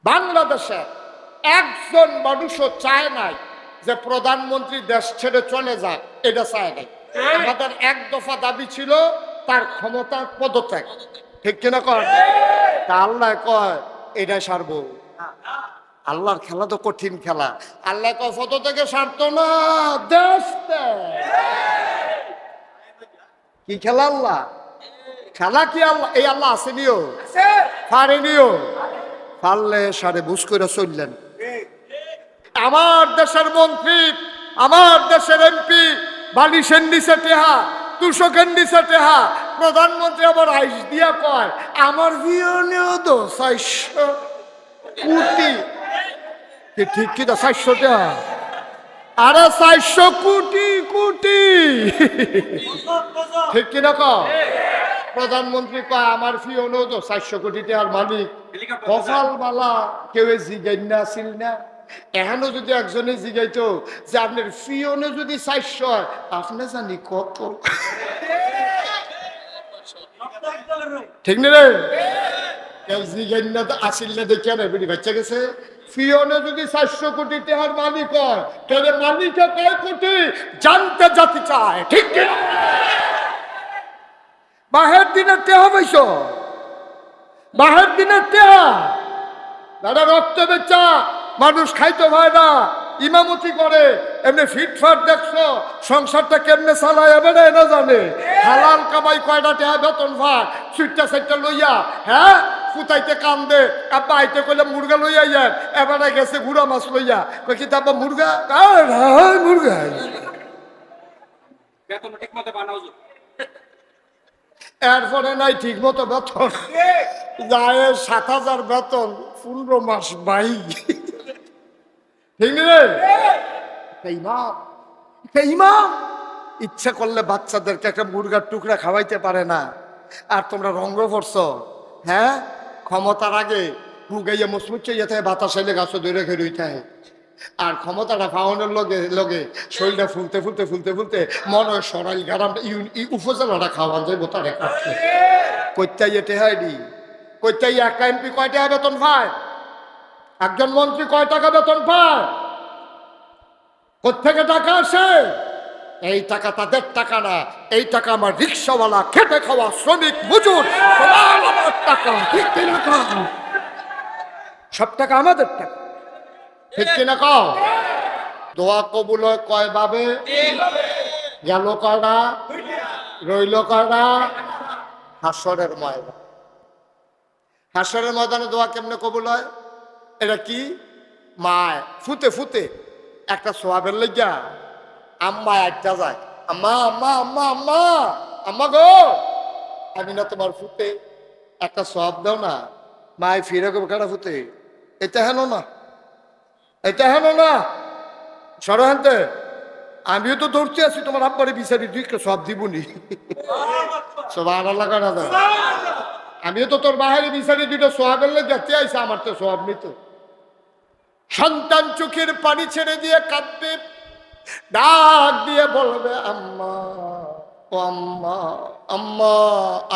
বাংলাদেশে একজন মানুষও চায় নাই যে প্রধানমন্ত্রী দেশ ছেড়ে চলে যায়, এটা চায় নাই। আমাদের এক দফা দাবি ছিল তার ক্ষমতার পদত্যাগ, ঠিক কিনা কর? তা আল্লাহ কয় এটা সারবো। আল্লাহর খেলা তো কঠিন খেলা। আল্লাহ কয় পদত্যাগে সারতো না, দেশ কি খেলা? আল্লাহ খেলা কি? আল্লাহ এই আল্লাহ আসেনিও, পারেনিও, পারলে সারে বুঝ করে চললেন। আমার দেশের মন্ত্রী, আমার দেশের এমপি বালিশের নিচে টেহা, তুষকের নিচে টেহা, প্রধানমন্ত্রী আবার আইস দিয়া কয় আমার বিয়নেও তো 400 কোটি। ঠিক কি তো 400 টাকা? আরে 400 কোটি কোটি, ঠিক কিনা কয়? প্রধানমন্ত্রী কয় আমার ফিওনেও তো 400 কোটি টাকার মালিক। কপাল বালা কেউ জিগাই না আসিল না। এখনো যদি একজনে জিগাইতো যে আপনার ফিওনে যদি 400 হয়, আপনি জানি কত? ঠিক না রে? কেউ জিগাই না তো আসিল না দেখে না বেড়ি বাচ্চা গেছে। ফিওনে যদি 400 কোটি টাকার মালিক হয়, তাহলে মালিকে কয় কোটি জানতে জাতি চায়, ঠিক কিনা? বাহের দিনে টেহা পাইছ, বাহের দিনে টেহা দাদা রক্ত বেচা মানুষ খাইতে হয় না, ইমামতি করে এমনি ফিটফাট দেখছো, সংসারটা কেমনে চালায় এবারে না জানে। হালাল কামাই কয়টা টেহা বেতন ভাগ সুইটটা সাইটটা লইয়া, হ্যাঁ ফুটাইতে কান্দে। আব্বা আইতে কইলে মুরগা লইয়া যান, এবারে গেছে গুড়া মাছ লইয়া, কই কি তাব্বা মুরগা? মুরগা এরপরে নাই ঠিক মতো বেতন, যায় 7,000 বেতন 15 মাস বাই, ঠিক রে? ইমাম ইমাম ইচ্ছা করলে বাচ্চাদেরকে একটা মুরগার টুকরা খাওয়াইতে পারে না। আর তোমরা রঙ্গ করছ, হ্যাঁ ক্ষমতার আগে হুগাইয়া মুসমুচাইয়া থাকে, বাতাস এলে গাছ ধরে খেয়ে রইতে হয়। আর ক্ষমতাটা পাওয়ানোর লগে লগে শরীরটা ফুলতে ফুলতে ফুলতে ফুলতে মনে হয় সরাইল গ্রাম উপজেলাটা খাওয়ান যাইব তারে কাটতে। কইতাই এটে হয় দি, কইতাই একটা এমপি কয় টাকা বেতন পায়, একজন মন্ত্রী কয় টাকা বেতন পায়, কোত্থেকে টাকা আসে? এই টাকা তাদের টাকা না, এই টাকা আমার রিক্সাওয়ালা খেটে খাওয়া শ্রমিক মজুর আমার টাকা, ঠিক কিনা কও? সব টাকা আমাদের টাকা, ঠিক কিনা কও? দোয়া কবুল হয় কয় ভাবে? গেল কয়টা, রইল কয়টা? হাসরের ময়দান। হাসরের ময়দানে দোয়া কেমনে কবুল হয়? এটা কি? মায় ফুতে ফুতে একটা সোয়াবের লইয়া আম্মা একটা যায়, আম্মা আম্মা আম্মা আম্মা আম্মা গো, আমি না তোমার ফুতে একটা সোয়াব দাও না। মায় ফিরে গো কারা ফুতে, এটা হেন না, এটা হেন না, সরহান্তে আমিও তো দৌড়তে আছি তোমার আব্বারে বিচারি তুই সব দিবনি। সোহাব আল্লাহ কানা দাও, আমিও তো তোর বাহারে বিচারি দুটো সোহাবের লেগে যেতে আইসা, আমার তো সোহাব নিত। সন্তান চোখের পানি ছেড়ে দিয়ে কাঁদবে, ডাক দিয়ে বলবে আম্মা ও আম্মা আম্মা,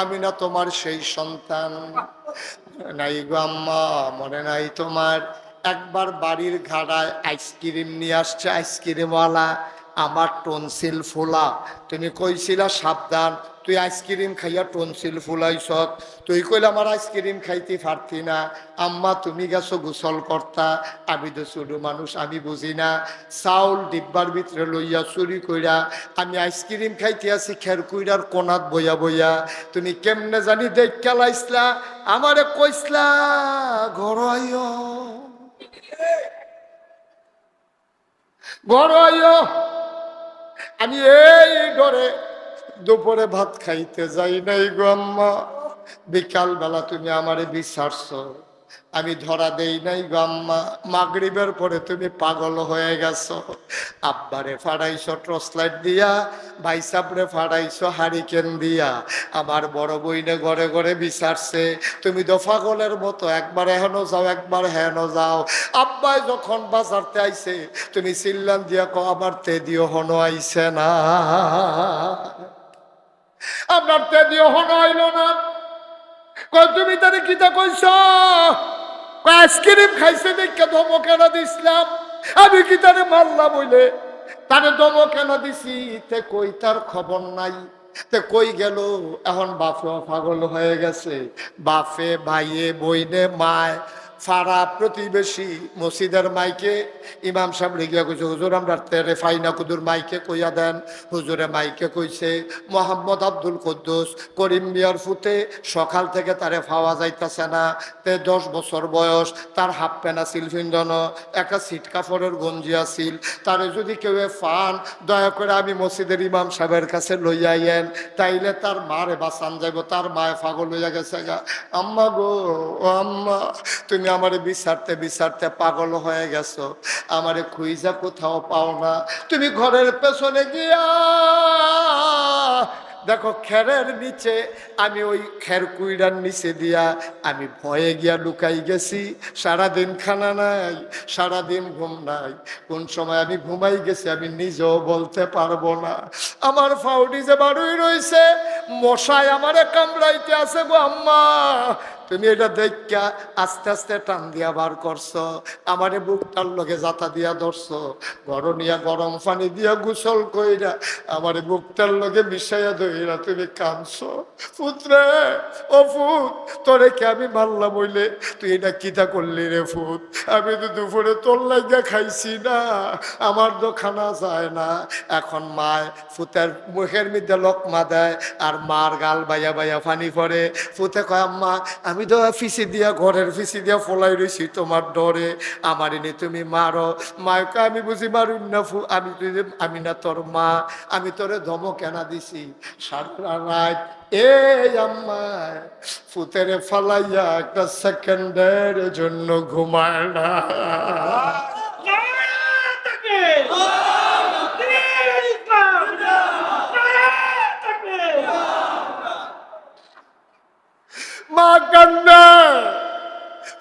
আমি না তোমার সেই সন্তান নাই গো আম্মা, মনে নাই তোমার? একবার বাড়ির ঘাড়ায় আইসক্রিম নিয়ে আসছে আইসক্রিমওয়ালা, আমার টনসিল ফোলা, তুমি কইছিলা সাবধান, তুই আইসক্রিম খাইয়া টনসিল ফুলাইছ, তুই কইলে আমার আইসক্রিম খাইতে পারতি না। আম্মা তুমি গেছো গোসল কর্তা, আমি তো ছোটো মানুষ, আমি বুঝি না। চাউল ডিব্বার ভিতরে লইয়া চুরি কইরা আমি আইসক্রিম খাইতে আছি খের কুইরার কোনাত বইয়া বইয়া, তুমি কেমনে জানি দেখ লাইসলা, আমারে কইসলা ঘর আইও, ঘর আইও। আমি এই ডরে দুপুরে ভাত খাইতে যাই নাই গো আম্মা, বিকাল বেলা তুমি আমারে বিচারছ, আমি ধরা দেই নাই গো আম্মা, মাগরিবের পরে তুমি পাগল হয়ে গেছো, আব্বারে ফাড়াইছো টর্চ লাইট দিয়া, ভাই সাবরে ফাড়াইছো হারিকেন দিয়া, আমার বড় বইনে ঘরে ঘরে বিচারছে, তুমি তো পাগলের মতো একবার হেন যাও একবার হেন যাও। আব্বাই যখন বাজারতে আইছে তুমি চিল্লান দিয়া কো আমার তে দিও হন আইছে না, আপনার তে দিও হন আইল না, কই তুমি তারে কিতা কইছ? আইসক্রিম খাইছে দেখে ধমক এনে দিছিলাম, আমি কি তারে মারলাম বইলে তারে ধমক এনে দিছি, তে কই তার খবর নাই, তে কই গেল? এখন বাপে পাগল হয়ে গেছে, বাপে ভাইয়ে বইনে মায় ফাড়া প্রতিবেশী মসজিদের মাইকে ইমাম সাহেব রেগিয়া কইছে, হুজুর আমরা তেরে ফাইনা কুদুর মাইকে কইয়া দেন। হুজুরে মাইকে কইছে মোহাম্মদ আব্দুল কুদ্দুস করিম মিয়ার ফুতে সকাল থেকে তারে পাওয়া যাইতেছে না, তে 10 বছর বয়স, তার হাফ প্যান্ট আছিল ফিন্দন, একটা সিট কাপড়ের গঞ্জি আছিল, তারে যদি কেউ ফান দয়া করে আমি মসজিদের ইমাম সাহেবের কাছে লইয়া আইয়েন, তাইলে তার মারে বাঁচান যাইব, তার মায়ে পাগল হইয়া গেছে গা। আম্মা গো, ও আম্মা, তুমি আমারে বিচারতে বিচারতে পাগল হয়ে গেছো, আমারে খুঁজা কোথাও পাও না, তুমি ঘরের পেছনে গিয়া দেখো খেরের নিচে, আমি ওই খের কুইড়ার নিচে দিয়া আমি ভয়ে গিয়া লুকাই গেছি। সারাদিন খানা নাই, সারাদিন ঘুম নাই, কোন সময় আমি ঘুমাই গেছি আমি নিজেও বলতে পারবো না। আমার ফাউডি যে বাড়ুই রয়েছে, মশায় আমারে কামড়াইতে আছে গো আম্মা, তুমি এটা দেখা আস্তে আস্তে টান দিয়া বার করছো, আমারে বুকটার লগে জাতা দিয়া ধরছো, গরমিয়া গরম পানি দিয়া গোসল কইরা আমারে বুকটার লগে মিশাইয়া ধইরা তুমি কাঁদছো। পুত্রে, ও ফুত, তোরে কে আমি মারলাম বইলে তুই এটা কিতা করলি রে ফুত? আমি তো দুপুরে তোর লাগিয়া খাইছি না, আমার তো খানা যায় না। এখন মায় ফুতের মুখের মধ্যে লকমা দেয় আর মার গাল বাইয়া বাইয়া পানি পড়ে। ফুতে কয়, আম্মা আমি তো ফিসি দিয়া ঘরের ফিসি দিয়া ফলাই রয়েছি তোমার ডরে, আমার এনে তুমি মারো। মায়কে আমি বুঝি মারুন না ফু, আমি না তোর মা, আমি তোরে ধমক কেনা দিছি সারা রাত। এই আম্মা ফুতেরে ফালাইয়া একটা সেকেন্ডের জন্য ঘুমায় না। মা কান্না,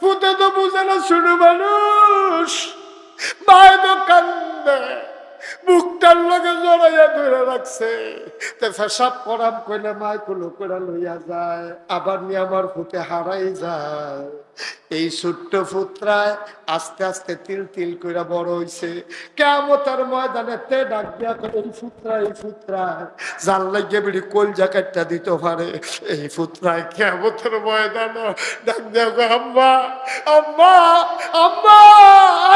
ফুতে তো বুঝে না ছোট মানুষ, মায় তো কান্দে, বুকটার লগে জড়াইয়া ধরে রাখছে। তে ফেসাব করাম কইলে মায় কুলো করে লইয়া যায়, আবার নিয়ে আমার ফুতে হারাই যায়। এই ছোট্ট ফুতরায় আস্তে আস্তে তিল তিল কইরা বড় হইছে। কিয়ামতের ময়দানে তে ডাক দিয়া কই, এই ফুতরায় জাল লাগিয়ে বিড়ি কলজা কাটটা দিতে পারে। এই ফুতরায় কিয়ামতের ময়দানে ডাক দিয়া কই, আম্মা আম্মা আম্মা,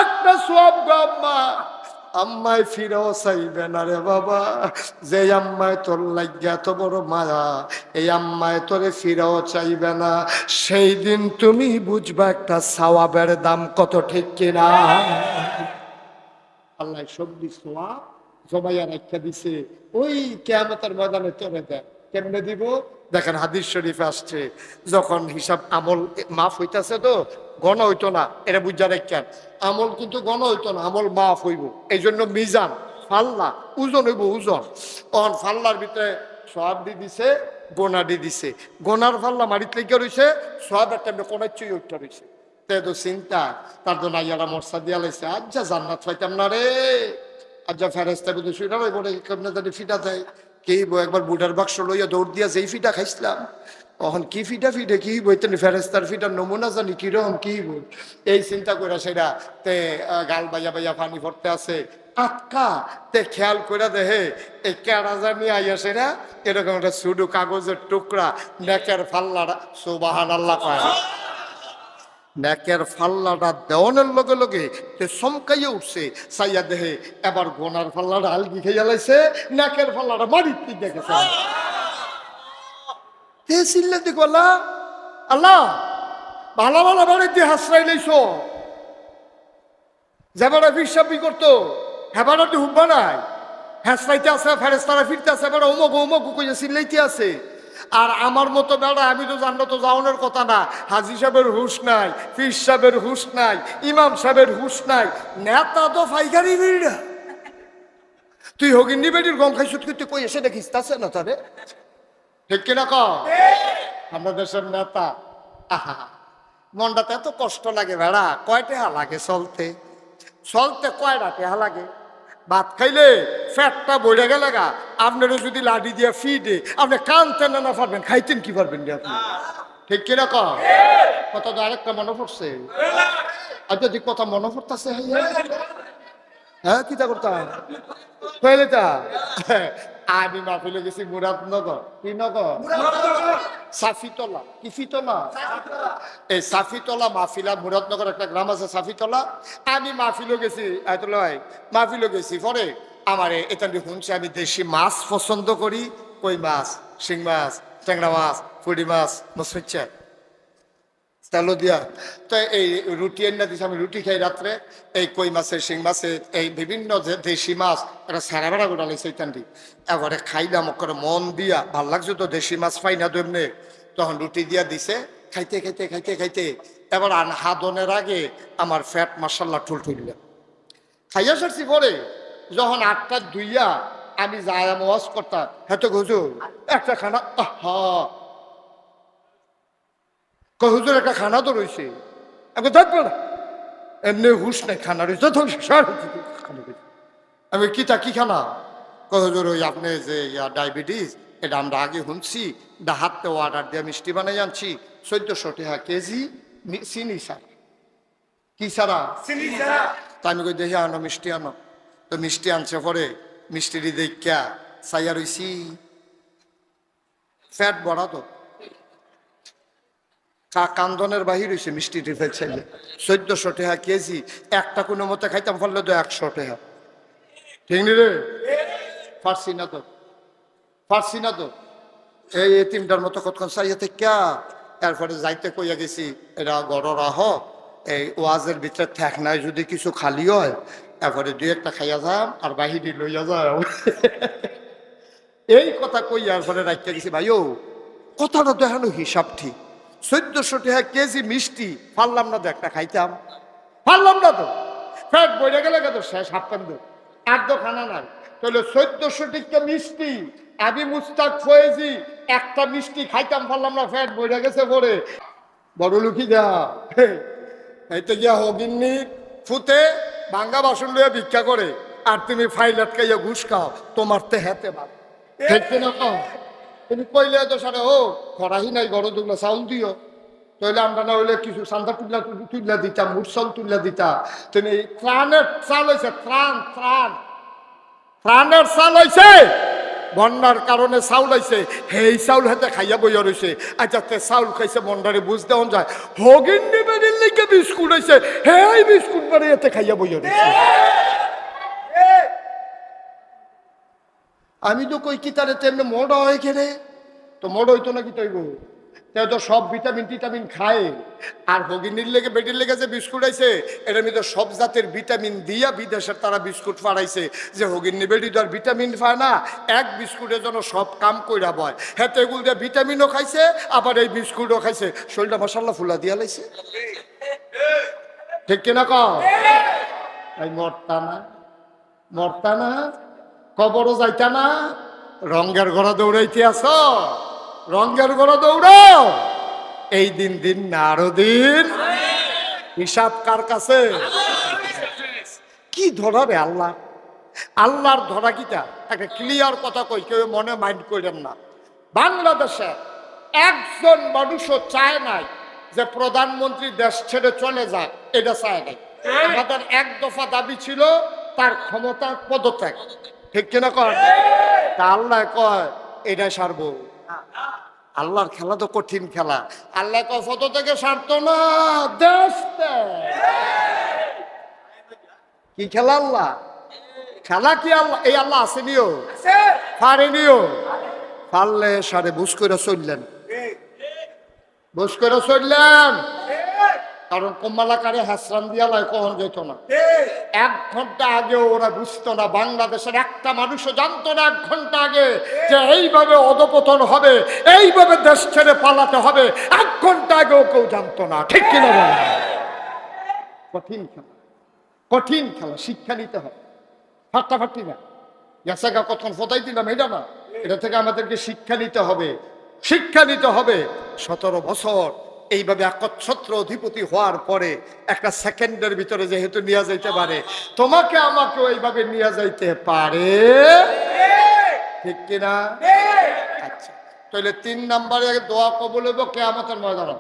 একটা সব গো আম্মা। আম্মায় ফিরেও চাইবে না রে বাবা, যে আম্মায় তোর লাগিয়া এত বড় মায়া, এই আম্মায় তোরে ফিরেও চাইবে না। সেই দিন তুমি বুঝবা একটা সওয়াবের দাম কত, ঠিক কিনা? আল্লাহ সবজি সওয়াব জমাইয়া রাখা দিছে, ওই কিয়ামতের ময়দানে তোরে দেন। কেমনে দিব? দেখেন হাদিস শরীফে আসছে, যখন হিসাব আমল মাফ হইতাছে তো গণ হইতো না, এটা বুঝা রাখেন। আমল কিন্তু গণ হইতো না, আমল মাফ হইব। এই জন্য মিজান ফাল্লা ওজন হইব, ওজন। অন ফাল্লার ভিতরে সওয়াব দি দিছে, গোনা দি দিছে। গোনার ফাল্লা মারিত লেগে রয়েছে, সওয়াব একটা কোনার চেয়ে উঠতে রয়েছে। তো চিন্তা তার জন্য আইয়ারা মর্সা দিয়া লাইছে, আচ্ছা জান্নাত পাইতাম না রে, আচ্ছা ফেরেস্তা বুঝে শুইনা বলে কেমনে জানি ফিটা দেয়। কি একবার বুড়ার বাক্স লইয়া দৌড় দিয়া যেই ফিটা খাইছিলাম, তখন কি ফিটা ফিটে কি বইতেন ফেরেস্তার ফিটার নমুনা জানি কিরকম কি বই, এই চিন্তা করে সেটা তে গাল বাইয়া বাইয়া পানি ভরতে আছে। আটকা তে খেয়াল করে দেহে এই কেড়া জানি আইয়া সেরা এরকম একটা সুডু কাগজের টুকরা নেকের ফাল্লাটা, সুবহানাল্লাহ কয়, নেকের ফাল্লাটা দেওয়ানের লগে লগে চমকাইয়া উঠছে। চাইয়া দেহে এবার গোনার ফাল্লাটা আলগি খেয়ে লাইছে, নেকের ফাল্লাটা মারিত দেখেছে। চিল্লা দিক আল্লাহ আল্লাহ ভালো ভালো বাড়ির দিয়ে হাসরাই লাইছ, যেবারা বিশ্বাবি করতো হেবারা তো হুব্বা নাই, হাসরাইতে আছে, ফেরেস্তারা ফিরতে আছে, এবার অমুক অমুক কইয়া চিল্লাইতে আছে। আর আমার মতো বেড়া, আমি তো জানলো তো যাওয়ানোর কথা না, হাজি সাহেবের হুশ নাই, পীর সাহেবের হুশ নাই, ইমাম সাহেবের হুশ নাই, নেতা তো ফাইকারি বিড়া। তুই হগিন্নি বেটির গম খাইছুত করতে কই এসে দেখিস তাছে না তারে, ঠিক কিনা ক? আমরা দেশের নেতা, আহা মনটাতে এত কষ্ট লাগে বেড়া, কয় টাকা লাগে চলতে চলতে, কয়টা টাকা লাগে? ভাত খাইলে ফ্যাটটা বইরে গেলে গা, আপনারও যদি লাঠি দিয়ে ফিডে আপনি কানতেন না পারবেন, খাইতেন কি পারবেন রে আপনি? ঠিক কিনা কর কথা তো আরেকটা মনে পড়ছে আর যদি কথা মনে পড়তেছে হ্যাঁ কিতা করতাম কইলেটা আমি মাহফিলে গেছি মুরাদনগর কি নগর সাফিতলা কি ফিতলা এই সাফিতলা মাহফিলা মুরাদনগর একটা গ্রাম আছে সাফিতলা আমি মাহফিলে গেছি আয়তুল্লাহ মাহফিলে গেছি পরে আমার এটা শুনছি আমি দেশি মাছ পছন্দ করি কই মাছ শিং মাছ ট্যাংরা মাছ ফুটি মাছ মসুচ্ছা তেলো দিয়া তো এই রুটি এনে দিচ্ছে আমি রুটি খাই রাত্রে এই কই মাছের শিং মাছের এই বিভিন্ন যে দেশি মাছ একটা সারা বেড়া গোটা লাগছে এইখানটি এবারে খাইলাম করে মন দিয়া ভাল লাগছে তো দেশি মাছ পাই না তো এমনি তখন রুটি দিয়া দিছে খাইতে খাইতে খাইতে খাইতে এবার হাদনের আগে আমার ফ্যাট মার্শাল্লাহ ঠুল ঠুললে খাইয়া সারছি পরে যখন 8টা দুইয়া আমি যায় ওয়াজ করতাম হ্যাঁ তো হুজুর একটা খানা আহা হুজুর একটা খানা তো রয়েছে আমি থাকবো না এমনি হুশ নাই খানা রয়েছে তো আমি কি খানা হুজুর ওই আপনি যে ডায়াবেটিস এটা আমরা আগে শুনছি হাতে অর্ডার দিয়ে মিষ্টি বানাই আনছি 1400 টাকা কেজি চিনি সারা কি সারা তা আমি কই দেখি আনো মিষ্টি আনো তো মিষ্টি আনছে পরে মিষ্টিটি দেখা চাইয়া রইছি ফ্যাট বড়া তো কান্দনের বাহির হয়েছে মিষ্টি টিফেল চাইলে 1400 টাকা কেজি একটা কোনো মতে খাইতাম ফলে তো 100 টাকা ঠিক নি রে পারছি না তো এই তিনটার মতো কতক্ষণ চাইয়াতে ক্যা এরপরে যাইতে কইয়া গেছি এরা গড়রা হ এই ওয়াজের ভিতরে ঠেক নাই যদি কিছু খালি হয় এরপরে 2-1টা খাইয়া যাম আর বাহিরি লইয়া যাও এই কথা কইয়া এরপরে রাখতে গেছি ভাইও কথাটা তো এখন হিসাব ঠিক 1400 টাকা কেজি মিষ্টি পারলাম না তো একটা খাইতাম পারলাম না তো ফ্যাট বইরে গেলে তো শেষ হাফকান্দ আর তো খানা নাই তাহলে 1400 টাকা মিষ্টি আমি মুস্তাক ফয়েজি একটা মিষ্টি খাইতাম পারলাম না ফ্যাট বইরে গেছে পরে বড় লুকি যা এইতে গিয়া হগিন্নি ফুতে ভাঙ্গা বাসন লইয়া ভিক্ষা করে আর তুমি ফাইল আটকাইয়া ঘুষ খাও তোমার তে হেতে ভাব ঠিক না তুমি কইলে তো সারা ও খরাহি নাই গড় দুগুলো চাউল দিও তাহলে আমরা না হইলে কিছু সান্দা তুল্লা দিতাম মুরসল তুল্লা দিতা তুমি ত্রাণের চাল হয়েছে ত্রাণের চাল হয়েছে বন্যার কারণে চাউল হয়েছে সেই চাউল হাতে খাইয়া বইয়া রয়েছে আচ্ছা তে চাউল খাইছে বন্ডারে বুঝ দেওয়া যায় হগিন্নি বাড়ির লিখে বিস্কুট হয়েছে সেই বিস্কুট বাড়ি হাতে খাইয়া বইয়া রয়েছে আমি তো কই কি তারে তেমনি মোড় হয় খেলে তো মোড় হইতো না কি তৈব তো সব ভিটামিন খায় আর হগিনীর লেগে বেটির লেগে যে বিস্কুট আইছে এটার মধ্যে সব জাতের ভিটামিন দিয়া বিদেশের তারা বিস্কুট ফাড়াইছে যে হগিনী বেটি তো আর ভিটামিন পায় না এক বিস্কুটের জন্য সব কাম কইরা বয় হ্যাঁ তো এগুলো দিয়ে ভিটামিনও খাইছে আবার এই বিস্কুটও খাইছে শরীরটা মশাল্লা ফুলা দিয়া লাইছে ঠিক কিনা কও এই মরতা না কবরও যাইতা না রঙের ঘোড়া দৌড়াইতে আস রঙের ঘোড়া দৌড়াও এই দিন না আরো দিন হিসাব কার কাছে কি ধরা রে আল্লাহর ধরা কিটা একটা ক্লিয়ার কথা কই কেউ মনে মাইন্ড করেন না বাংলাদেশে একজন মানুষও চায় নাই যে প্রধানমন্ত্রী দেশ ছেড়ে চলে যায় এটা চায় নাই আমাদের এক দফা দাবি ছিল তার ক্ষমতার পদত্যাগ ঠিক কিনা কর তা আল্লাহ কয় এটা সারবো আল্লাহর খেলা তো কঠিন খেলা আল্লাহ কয় পদ থেকে সারতো না দেশ কি খেলা আল্লাহ খেলা কি আল্লাহ এই আল্লাহ আসেনিও পারেনিও পারলে সারে বুঝ করে চললেন কারণ কম্মালাকারে হাসরান দিয়া লাই কখন যেত না 1 ঘন্টা আগেও ওরা বুঝতো না বাংলাদেশের একটা মানুষও জানতো না 1 ঘন্টা আগে যে এইভাবে অধপতন হবে এইভাবে দেশ ছেড়ে পালাতে হবে 1 ঘন্টা আগেও কেউ জানতো না ঠিক কিনা বলে কঠিন খেলা শিক্ষা নিতে হবে ফাটাফাটি না ইয়াসাগা কখন ফতাই দিলাম এটা না এটা থেকে আমাদেরকে শিক্ষা নিতে হবে 17 বছর এইভাবে একচ্ছত্র অধিপতি হওয়ার পরে একটা সেকেন্ডের ভিতরে যেহেতু নিয়ে যাইতে পারে তোমাকে আমাকেও এইভাবে নিয়ে যাইতে পারে ঠিক কিনা আচ্ছা তাহলে 3 নম্বরে দোয়া কবুল হইব কিয়ামতের ময়দানে।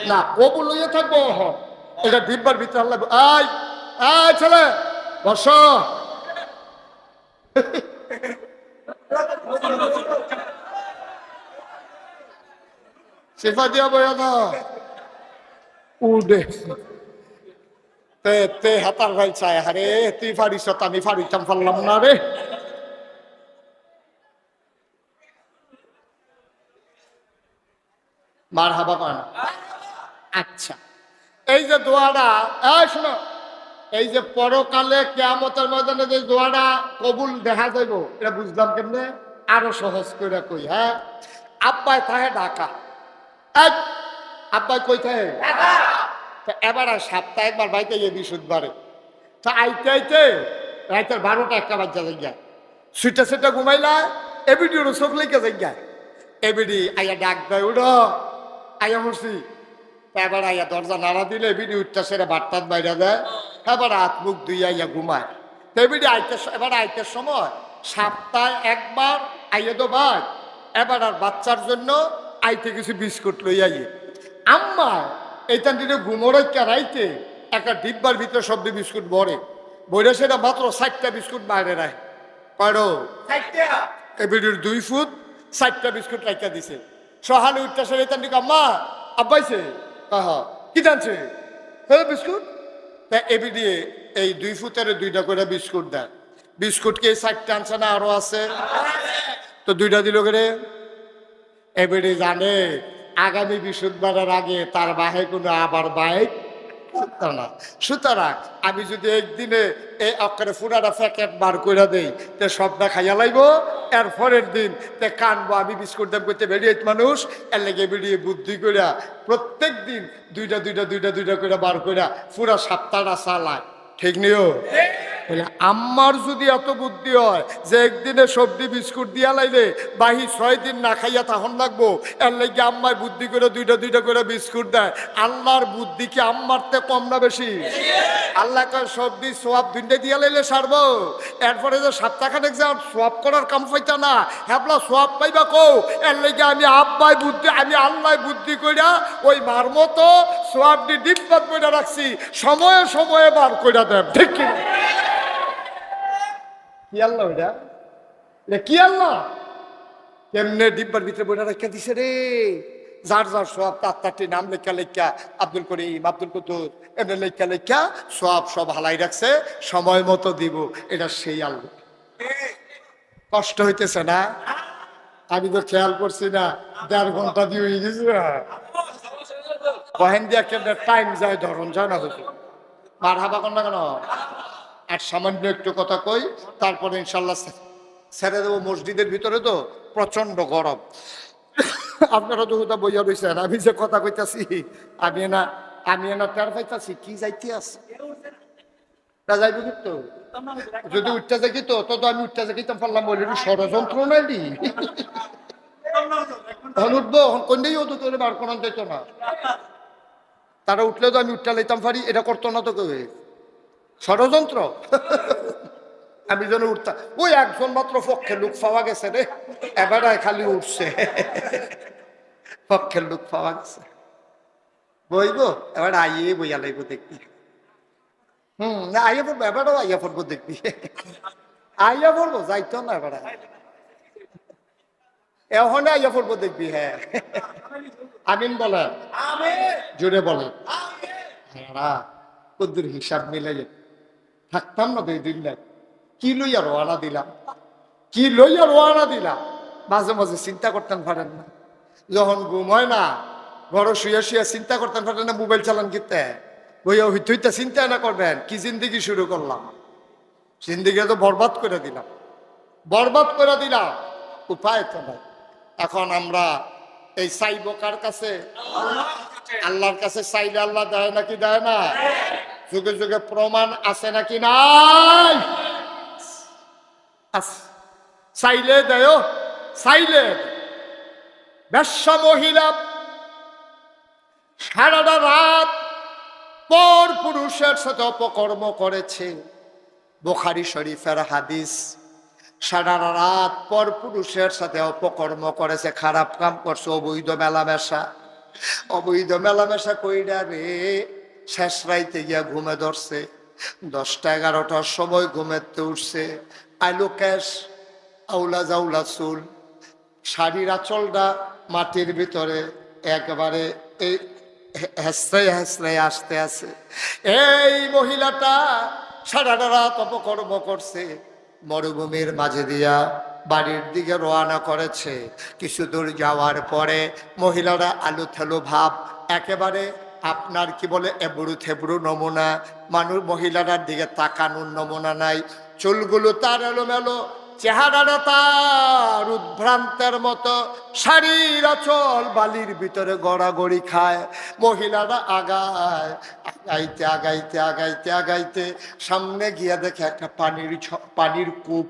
না কবুল হইয়া থাকবো এটা ডিব্বার ভিতরে আল্লাহ আয় আয় ছেলে বসো। সিফা দিয়া বইয়া না উডে তে তে হাতার ভাই চায় আরে তুই ফাড়িস আমি ফাড়িতাম পারলাম না রে। মার হাবা পান। আচ্ছা এই যে দোয়াটা শোনো, এই যে পরকালে কিয়ামতের ময়দানে যে দোয়াটা কবুল দেখা যাইব এটা বুঝলাম কেমনে, আরো সহজ করে কই। হ্যাঁ আব্বাই থাকে ঢাকা, আব্বাই কই থাকে এবার আর সপ্তাহে একবার বাইতে গিয়ে বৃহস্পতিবারে তা আইতে আইতে রাইতের 12টা 1টা বাজা যাই সুইটা সুইটা ঘুমাইলা এবিডিওর চোখ লেগে যাই এবিডি আইয়া ডাক দেয় উঠো আইয়া মরছি। এবার আইয়া দরজা নাড়া দিলে এবিডি উঠটা সেরে বাট্টাত বাইরে দেয়, এবার হাত মুখ ধুই আইয়া ঘুমায়। এবিডি আইতে এবার আইতের সময় সপ্তাহে একবার আইয়া তো ভাই এবার আর বাচ্চার জন্য আইতে কিছু বিস্কুট লই আইয়ে আম্মা এইখান থেকে ঘুমোড়াই রাইতে একটা ডিব্বার ভিতরে সবজি বিস্কুট ভরে বইরে সেটা মাত্র 4টা বিস্কুট বাইরে রায় পারো এবিডির 2 ফুট 4টা বিস্কুট রাইকা দিছে। সহালে উঠতে সে এইখান থেকে আম্মা আব্বাইছে কি জানছে হ্যাঁ বিস্কুট তা এবিডি এই 2 ফুটের 2টা করে বিস্কুট দেয়। বিস্কুট কি 4টা আনছে না আরো আছে তো 2টা দিল করে এবিডি জানে আগামী বৃহস্পতিবারের আগে তার বাহে কোনো আবার বাইক না। সুতরাং আমি যদি একদিনে এই অক্ষরে ফুটাটা প্যাকেট বার করে দেই তে সবটা খাইয়া লাইব, এর পরের দিন তে কানবো আমি বিস্কুট দাম করতে বেরিয়ে মানুষ এর লেগে বেরিয়ে বুদ্ধি করিয়া প্রত্যেক দিন 2টা করে বার করিয়া পুরা সপ্তাহটা চালায়। ঠিক নিও বলে আমার যদি এত বুদ্ধি হয় যে একদিনে সবজি বিস্কুট দিয়া লাইলে বাহি 6 দিন না খাইয়া তখন লাগবো, এর লাগে আম্মায় বুদ্ধি করে 2টা করে বিস্কুট দেয়। আল্লাহর বুদ্ধি কি আম্মার তে কম না বেশি? আল্লাহ কয় সবজি সোয়াব 2টা দিয়া লাইলে সারবো, এরপরে যে সপ্তাহখানেক যা সোয়াব করার কাম পাইতা না হ্যাবলা সোয়াব পাইবা কও, এর লাগে আমি আব্বাই বুদ্ধি আমি আল্লাহ বুদ্ধি কইরা ওই মার মতো সোয়াবটি ডিব্বাত বইটা রাখছি, সময়ে সময়ে বার কইরা দেব। ঠিক কি কি আল্লাহ ওইটা কি আল্লাহ কেমনে ডিব্বার ভিতরে বইটা রেখা দিছে রে, যার যার সব তার নাম লেখা আব্দুল করিম আব্দুল কুতুব এমনি লেখা সব হালাই রাখছে, সময় মতো দিব। এটা সেই আল্লাহ। কষ্ট হইতেছে না? আমি তো খেয়াল করছি না 1.5 ঘন্টা দিয়ে হয়ে গেছি কহেন দিয়া কেমনে টাইম যায় ধরন যায় না হয়েছে মার হাবা কর না কেন। আর সামান্য একটু কথা কই তারপরে ইনশাল্লাহ ছেড়ে দেবো। মসজিদের ভিতরে তো প্রচন্ড গরম, আপনারা তো কোথাও বইয়া রয়েছেন, আমি যে কথা কইতাছি আমি না টের পাইতাছি কি যাইতে আছে যাইব কিন্তু যদি উঠতে যাই তো আমি উঠতে যাই পারলাম বলি ষড়যন্ত্র নাই উঠবো কোনটাই হতো তোর বার করান যেত না, তারা উঠলে তো আমি উঠতে লাইতাম পারি, এটা করতো না তো কেউ ষড়যন্ত্র। আমি যেন উঠতাম ওই একজন মাত্র পক্ষের লোক পাওয়া গেছে রে, এবারে খালি উঠছে পক্ষের লোক পাওয়া গেছে বইব এবার আইয়ে বইয়া লাইব দেখবি। আইয়া পড়বো এবারও আইয়া পড়বো দেখবি, আইয়া পড়বো যাইতো না এবারে এখন আইয়া পড়বো দেখবি। হ্যাঁ আমিন বলেন জোরে বলেন। হ্যাঁ কদ্দুর হিসাব মিলাই থাকতাম না 2 দিন নাই কি লইয়া রোয়ানা দিলাম মাঝে মাঝে চিন্তা করতেন পারেন না, যখন ঘুম হয় না ঘরে শুয়ে চিন্তা করতেন পারেন না মোবাইল চালান কিতে বইয়া হইতে চিন্তা না করবেন কি জিন্দিগি শুরু করলাম, জিন্দিগি তো বরবাদ করে দিলাম উপায় তো নাই। এখন আমরা এই চাইব কার কাছে? আল্লাহর কাছে চাইলে আল্লাহ দেয় নাকি দেয় না? যুগে যুগে প্রমাণ আছে নাকি নাই? চাইলে দেয়, চাইলে বেশ্যা মহিলা সারাটা রাত পর পুরুষের সাথে অপকর্ম করেছে, বুখারী শরীফের হাদিস। সারা রাত পর পুরুষের সাথে অপকর্ম করেছে, খারাপ কাম করছে, অবৈধ মেলামেশা। অবৈধ মেলামেশা কইরা রে শেষ রাইতে গিয়া ঘুমে ধরছে। 10টা-11টার সময় ঘুমেতে উঠছে। আইলো ক্যাশ, আউলা জাউলা চুল, শাড়ির আঁচলটা মাটির ভিতরে একেবারে এই হেসড়ে হেসড়ে আসতে আছে। এই মহিলাটা সারা রাত অপকর্ম করছে, মরুভূমির মাঝে দিয়া বাড়ির দিকে রওনা করেছে। কিছু দূর যাওয়ার পরে মহিলারা আলু থেলু ভাব, একেবারে আপনার কি বলে এবড়ু থেবড়ু নমুনা, মানুষ মহিলাটার দিকে তাকানোর নমুনা নাই। চুলগুলো তার এলোমেলো, চেহারাটা তার উদ্ভ্রান্তের মতো, শাড়ির আঁচল বালির ভিতরে গড়াগড়ি খায়। মহিলারা আগায়, আগাইতে আগাইতে আগাইতে আগাইতে সামনে গিয়া দেখে একটা পানির কূপ,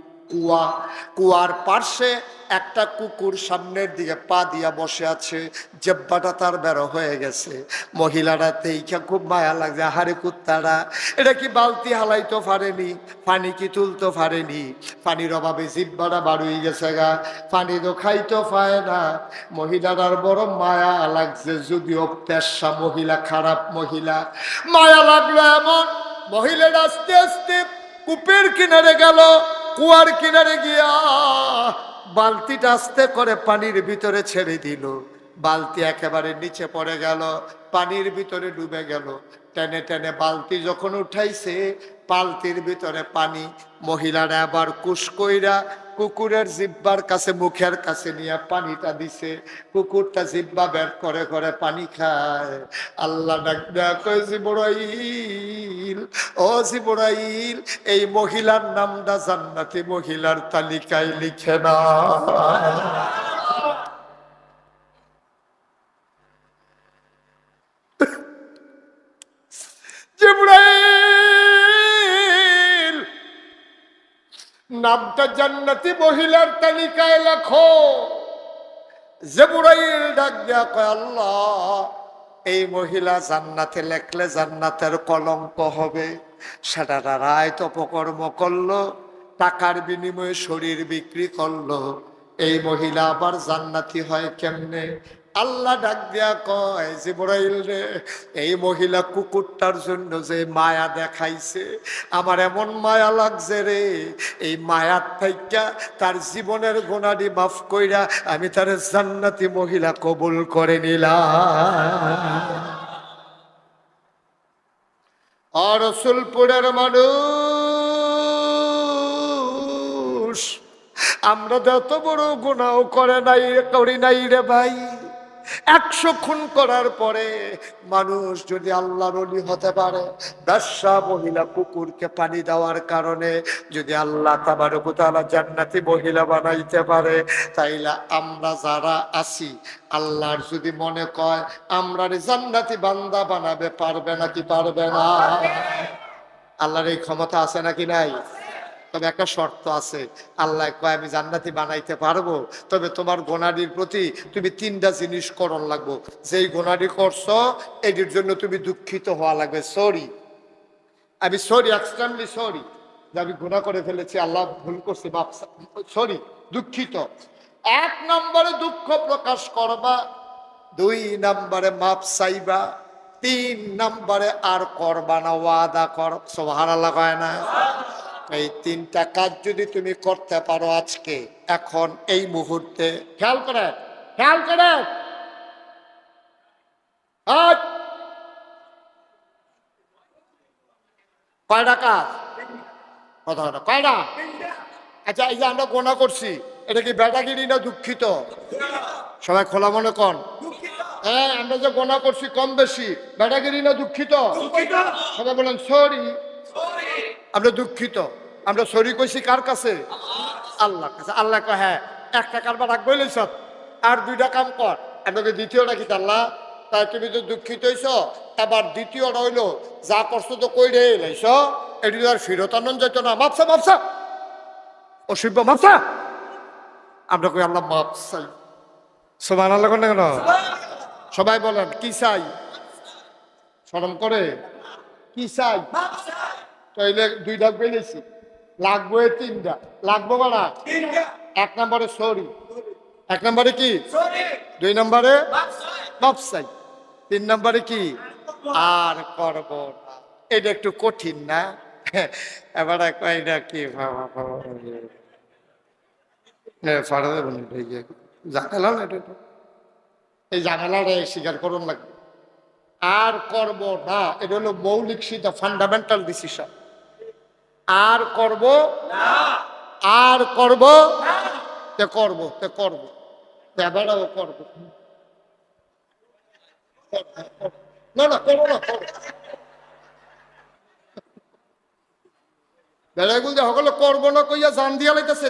কুয়ার পার্শ্বে একটা কুকুর সামনের দিকে পা দিয়া বসে আছে, জেব্বাটা তার বেরো হয়ে গেছে। মহিলারা তেইখা খুব মায়া লাগছে, আহারে কুত্তারা, এটা কি বালতি হালাইতে পারেনি, পানি কি তুলতে পারেনি, পানির অভাবে জিব্বাটা বাড়ুই গেছে গা, পানি তো খাইতে পায় না। মহিলার বড় মায়া লাগছে, যদিও পেশা মহিলা, খারাপ মহিলা। মায়া লাগলো এমন, মহিলাটা আস্তে আস্তে কূপের কিনারে গেল, কুয়ার কিনারে গিয়া বালতিটা আস্তে করে পানির ভিতরে ছেড়ে দিল। বালতি একেবারে নিচে পড়ে গেল, পানির ভিতরে ডুবে গেল। টেনে টেনে বালতি যখন উঠাইছে, বালতির ভিতরে পানি। মহিলারা আবার কুসকইরা কুকুরের জিব্বার কাছে, মুখের কাছে নিয়ে পানিটা দিছে। কুকুরটা জিব্বা বের করে করে পানি খায়। আল্লাহ ডাক কয়, জিবরাইল, ও জিবরাইল, এই মহিলার নামটা জান্নাতি মহিলার তালিকায় লিখে না। জিবরাইল, নামটা জান্নাতি মহিলার তালিকায় লেখো। জিবরাইল ডাক দিয়া কয়, আল্লাহ, এই মহিলা জান্নাতে লেখলে জান্নাতের কলঙ্ক হবে। সারা রাত অপকর্ম করলো, টাকার বিনিময়ে শরীর বিক্রি করলো, এই মহিলা আবার জান্নাতি হয় কেমনে? আল্লাহ ডাক দিয়া কয়, জিবরাইল রে, এই মহিলা কুকুরটার জন্য যে মায়া দেখাইছে, আমার এমন মায়া লাগছে রে, এই মায়ার থাইকা তার জীবনের গোনাডি মাফ কইরা আমি তার জান্নাতি মহিলা কবুল করে নিলাম। আর রসুলপুরের মানুষ, আমরা তো এত বড় গুনাহ করি নাই রে ভাই। 100 খুন করার পরে মানুষ যদি আল্লাহর ওলি হতে পারে, ব্যবসা মহিলা কুকুরকে পানি দেওয়ার কারণে যদি আল্লাহ তাবারক ওয়া তাআলা জান্নাতি মহিলা বানাইতে পারে, তাইলে আমরা যারা আছি, আল্লাহর যদি মনে কয় আমরা জান্নাতি বান্দা বানাবে, পারবে নাকি পারবে না? আল্লাহর এই ক্ষমতা আছে নাকি নাই? তবে একটা শর্ত আছে, আল্লাহ কয় আমি জান্নাতি বানাইতে পারবো, তবে তোমার গোনাডির প্রতি তুমি 3টা জিনিস করণ লাগবো। যেই গোনাডি করছো এটির জন্য তুমি দুঃখিত হওয়া লাগবে। সরি, আমি সরি, এক্সট্রিমলি সরি, যে আমি গুনাহ করে ফেলেছি, আল্লাহ ভুল করছি, সরি, দুঃখিত। 1 নম্বরে দুঃখ প্রকাশ করবা, 2 নম্বরে মাপ চাইবা, 3 নম্বরে আর করবা না, ওয়াদা কর। সুবহানাল্লাহ কয় না? এই 3টা কাজ যদি তুমি করতে পারো আজকে, এখন এই মুহূর্তে, খেয়াল করে কয়টা কাজ? কথা কয়টা? আচ্ছা, এই যে আমরা গোনা করছি, এটা কি বেটাগিরি না দুঃখিত? সবাই খোলা মনে কন। হ্যাঁ, আমরা যে গোনা করছি কম বেশি, বেটাগিরি না দুঃখিত? সবাই বলেন সরি। আমরা দুঃখিত। আমরা সরি কইছি কার কাছে? আল্লাহর কাছে। আল্লাহ কয়, হ্যাঁ, একটা কারবার রাখবো সব, আর 2টা কাম কর। আপনাকে দ্বিতীয়টা কি? আল্লাহ, তাই তুমি তো দুঃখিত হইছ, এবার দ্বিতীয়টা হইলো যা করছো তো কই রে লাইছ, এটি আর ফিরত আনন্দ যেত না, মাপসা অসভ্য, মাপসা। আমরা কই আল্লাহ মাপ চাই। সুবহানাল্লাহ কোন কেন? সবাই বলেন কি চাই? শরম করে কি চাই? তাইলে 2 ডাক বেলেছি, লাগবো এই তিনটা, লাগবো না? এক নম্বরে সরি, এক নম্বরে কি? দুই নম্বরে মাপসাই, তিন নম্বরে কি? আর করব না। এটা একটু কঠিন না? এবার এটা কি ঝামেলা না? এটা এই ঝামেলাটা স্বীকার করুন লাগবে। আর করব না, এটা হলো মৌলিক সিদ্ধা, ফান্ডামেন্টাল ডিসিশন। আর করব না, আর করব তে করব, তে করব, এবারও করব না, না করবো না, করবো বেড়াগুল যে সকলে করবো না কইয়া জান দিয়া লাইতেছে।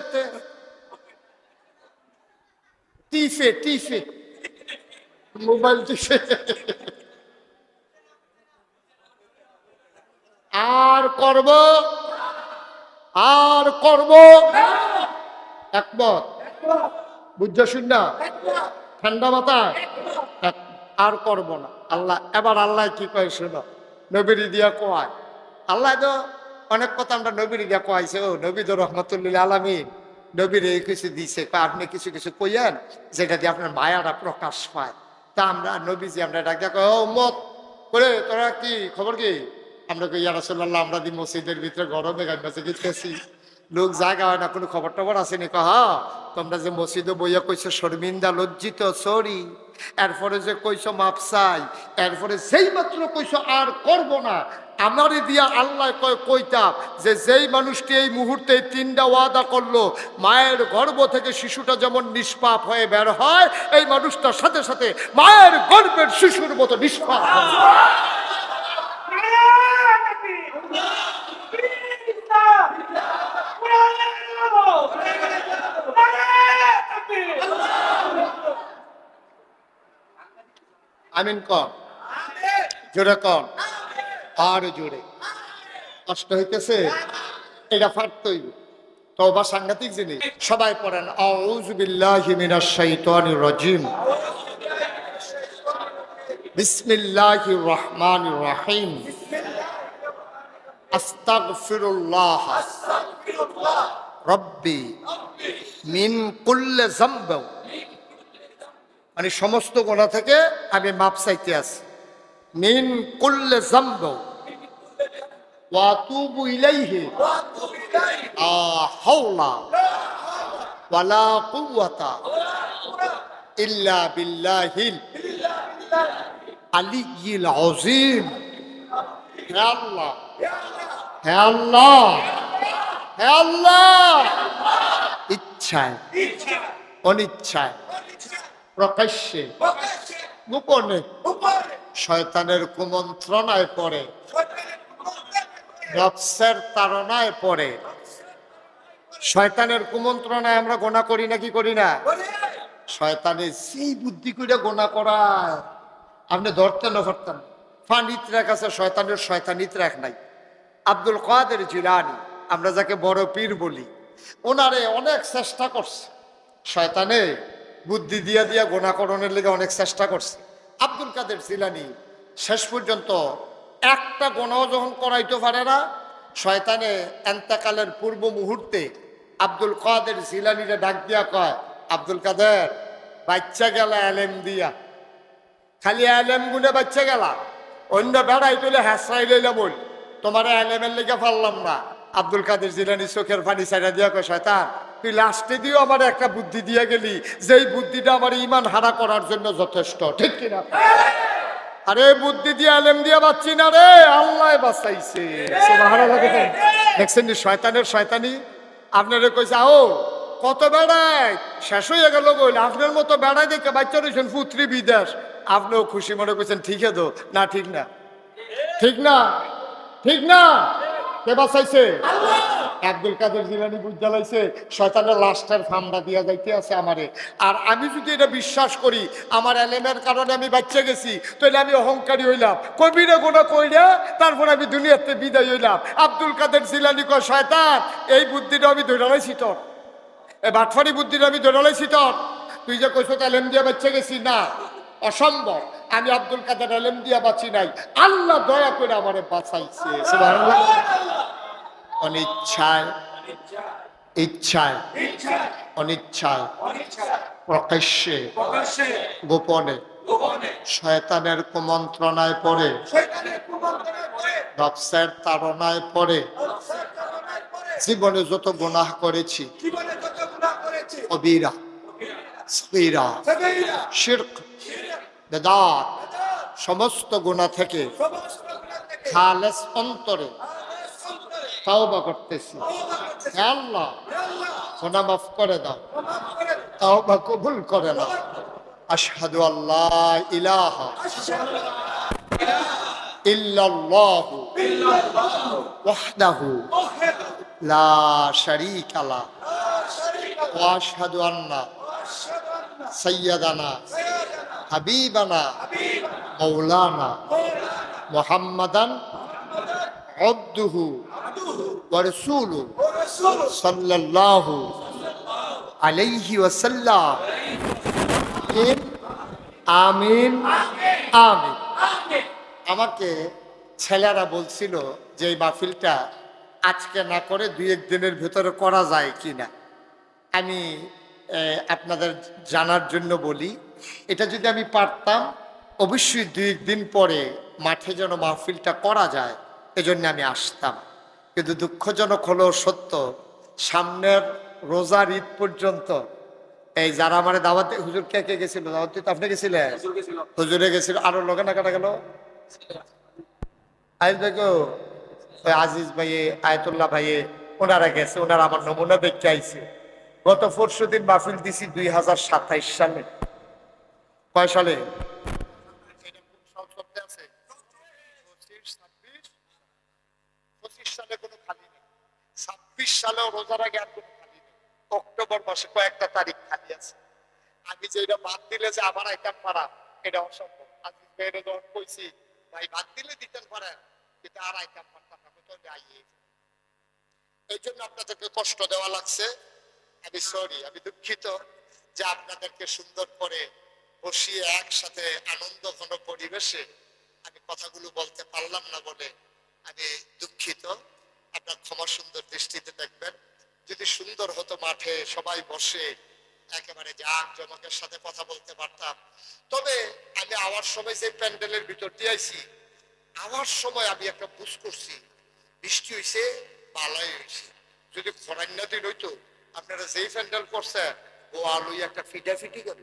টিফে টিফে মোবাইল টিফে। আর করব, আর করব, একমত? বুঝছো শুননা? ঠান্ডা মাথায় আর করব না। আল্লাহ এবার আল্লাহ কি কয় শুনো, নবীর দিয়া কয়। আল্লাহ তো অনেক কথা আমরা নবীর দিয়া কয়াইছে। ও নবী তো রহমতুল্লিল আলামিন, নবীর এই কিছু দিছে, আপনি কিছু কিছু কইয়েন যেটা দিয়ে আপনার মায়াটা প্রকাশ পায়। তা আমরা নবীজি আমরা ডাক দেখো ও মত করে তোরা কি খবর কি? আমরা কই ইয়া রাসূলুল্লাহ, আমরা দি মসজিদের ভিতরে গরমে গাইবাছে গেছি, লোক জায়গা হয় না, কোনো খবর টবর আসেনি। কহা তোমরা যে মসজিদে বইয়া কইছো শর্মিন্দা লজ্জিত সরি, এরপরে যে কইছো মাপসাই, এরপরে যেই মাত্র কইছো আর করব না, আমারই দিয়া আল্লাহ কইতাম যে যেই মানুষটি এই মুহূর্তে তিনটা ওয়াদা করলো, মায়ের গর্ভ থেকে শিশুটা যেমন নিষ্পাপ হয়ে বের হয়, এই মানুষটার সাথে সাথে মায়ের গর্ভের শিশুর মতো নিষ্পাপ হয়। আমিন কর, জোরে কর, আর জোরে। কষ্ট হইতেছে, এটা ফাটতই। তওবা সাংঘাতিক জিনিস। সবাই পড়েন আউযু বিল্লাহি মিনাশ শাইতানির রাজিম, বিসমিল্লাহির রহমানির রহিম, আস্তাগফিরুল্লাহ রব্বি মিন কুল্লি যামব, মানে সমস্ত গুনাহ থেকে আমি মাপ চাইতে আছি। মিন কুল্লি যামব ওয়া আতুবু ইলাইহি লা হাওলা ওয়ালা কুওয়াতা ইল্লা বিল্লাহিল আলিয়্যিল আযীম। হে আল্লাহ, হে আল্লাহ, হে আল্লাহ, ইচ্ছায় অনিচ্ছায় প্রকাশ্যে গোপনে শয়তানের কুমন্ত্রণায় পড়ে, নফসের তাড়নায় পড়ে। শয়তানের কুমন্ত্রণায় আমরা গোনা করি না কি করি না? শয়তানের সেই বুদ্ধি করে গোনা করায় আপনি ধরতেন না ধরতেন। ফানিত রাখ আছে শয়তানের, শয়তানিত রাখ নাই। আব্দুল কাদের জিলানী, আমরা যাকে বড় পীর বলি, ওনারে অনেক চেষ্টা করছে শয়তানে, বুদ্ধি দিয়া দিয়া গোনাকরণের লেগে অনেক চেষ্টা করছে। আব্দুল কাদের জিলানী শেষ পর্যন্ত একটা গোনাও যখন করাইতে পারে না, শয়তানে এন্তেকালের পূর্ব মুহূর্তে আব্দুল কাদের জিলানীরে ডাক দিয়া কয়, আব্দুল কাদের বাচ্চা গেলা এলেম দিয়া, খালি এলেম গুনে বাচ্চা গেলা, অন্য বেড়াই তুলে হ্যাঁসাই লইলা বল, তোমার এলেমের লেগে পারলাম না। আব্দুল কাদের জিলানী চোখের পানি ছাইড়া দিয়া কয়, শয়তান তুই লাস্টে দিও আমার একটা বুদ্ধি দিয়ে গেলি, যেই বুদ্ধিটা আমার ইমান হারা করার জন্য যথেষ্ট, ঠিক কিনা? আরে বুদ্ধি দিয়ে এলেম দিয়া বাঁচছি না রে, আল্লাহ বাঁচাইছে। দেখছেন শয়তানের শয়তানি। আপনারে কইছে আও কত বেড়ায়, শেষ হয়ে গেল বল, আপনার মতো বেড়ায় দেখে বাচ্চা রয়েছেন পুত্রী বিদেশ, আপনিও খুশি মনে করছেন ঠিক তো না? ঠিক না, ঠিক না, ঠিক না? কে বাঁচাইছে? আব্দুল কাদের জিলানী বুঝতে লাইছে শয়তানের লাস্টের ফামটা দিয়া যাইতে আছে আমারে। আর আমি যদি এটা বিশ্বাস করি আমার এলেমের কারণে আমি বাচ্চা গেছি, তাহলে আমি অহংকারী হইলাম, কবিরা গোনা কইরা তারপর আমি দুনিয়াতে বিদায় হইলাম। আব্দুল কাদের জিলানী কয়, শয়তান এই বুদ্ধিটা আমি ধরে লাইছি তোর, এই বাটফারি বুদ্ধিটা আমি ধরে লাইছি তোর। তুই যে কইছ এলেম দিয়া বাচ্চা গেছি, না, অসম্ভব। আমি আব্দুল কাদের এলেম দিয়া বাঁচি নাই, আল্লাহ দয়া করে আমারে বাঁচাইছে। সুবহানাল্লাহ। অনিচ্ছায় ইচ্ছায় অনিচ্ছায় প্রকাশ্যে গোপনে শয়তানের কুমন্ত্রণায় পড়ে নফসের তাড়নায় পড়ে জীবনে যত গুনাহ করেছি কবিরা সগীরা শিরক বেদাত সমস্ত গুনাহ থেকে খালেস অন্তরে তাওবা করতেছি। হে আল্লাহ, গুনাহ মাফ করে দাও, তাওবা কবুল করে নাও। আশহাদু আল্লা ইলাহা ইল্লাল্লাহু ওয়াহদাহু লা শারীকা লাহ ওয়া আশহাদু আন্না সাইয়্যিদানা হাবিবানা মাওলানা মুহাম্মাদান আবদুহু ওয়া রাসূলুহু সাল্লাল্লাহু আলাইহি ওয়াসাল্লাম। আমিন আমিন। আমাকে ছেলেরা বলছিল যে এই মাহফিলটা আজকে না করে 2-1 দিনের ভেতরে করা যায় কিনা। আমি আপনাদের জানার জন্য বলি, এটা যদি আমি পারতাম অবশ্যই 2-1 দিন পরে মাঠে যেন মাহফিলটা করা যায় এজন্য আমি আসতাম। কিন্তু দুঃখজনক হলো সত্য, সামনের রোজার ঈদ পর্যন্ত এই যারা আমার দাওয়াতে হুজুর কে কে গেছিল, দাওয়াত দিতে আপনি গেছিলেন? হুজুরে গেছিল, আরো লোকে না কাটা গেল। আজ দেখো ওই আজিজ ভাইয়ে, আয়তুল্লাহ ভাইয়ে, ওনারা গেছে, ওনারা আমার নমুনা দেখতে আইছে। গত পরশুদিন মাহফিল দিছি 2027 সালে। কয় সালে? 25 সালে কোনো খালি নেই, 26 সালেও রোজার আগে আর কোনো খালি নেই। অক্টোবর মাসে কয়েকটা তারিখ খালি আছে। আমি যে এটা বাদ দিলে যে আবার আইতাম পারা, এটা অসম্ভব। আজকে বেড়ে যখন কইছি ভাই বাদ দিলে দিতেন পারেন, কিন্তু আর আইতাম পারতাম না, কোথাও আইয়ে। এই জন্য আপনাদেরকে কষ্ট দেওয়া লাগছে। আমি সরি, আমি দুঃখিত যে আপনাদেরকে সুন্দর করে বসিয়ে একসাথে আনন্দ ঘন পরিবেশে আমি কথাগুলো বলতে পারলাম না বলে আমি দুঃখিত। আপনার ক্ষমা সুন্দর দৃষ্টিতে দেখবেন। যদি সুন্দর হতো মাঠে সবাই বসে একেবারে জাক জমকের সাথে কথা বলতে পারতাম। তবে আমি আওয়ার সময় যে প্যান্ডেলের ভিতর দিয়ে আইছি, আওয়ার সময় আমি একটা বুঝ করছি বৃষ্টি হয়েছে, ভালোই হয়েছে। যদি খরান্না দিন হইতো, আপনারা যেই প্যান্ডেল করছেন ও আলুই একটা ফিটাফিটি গেল।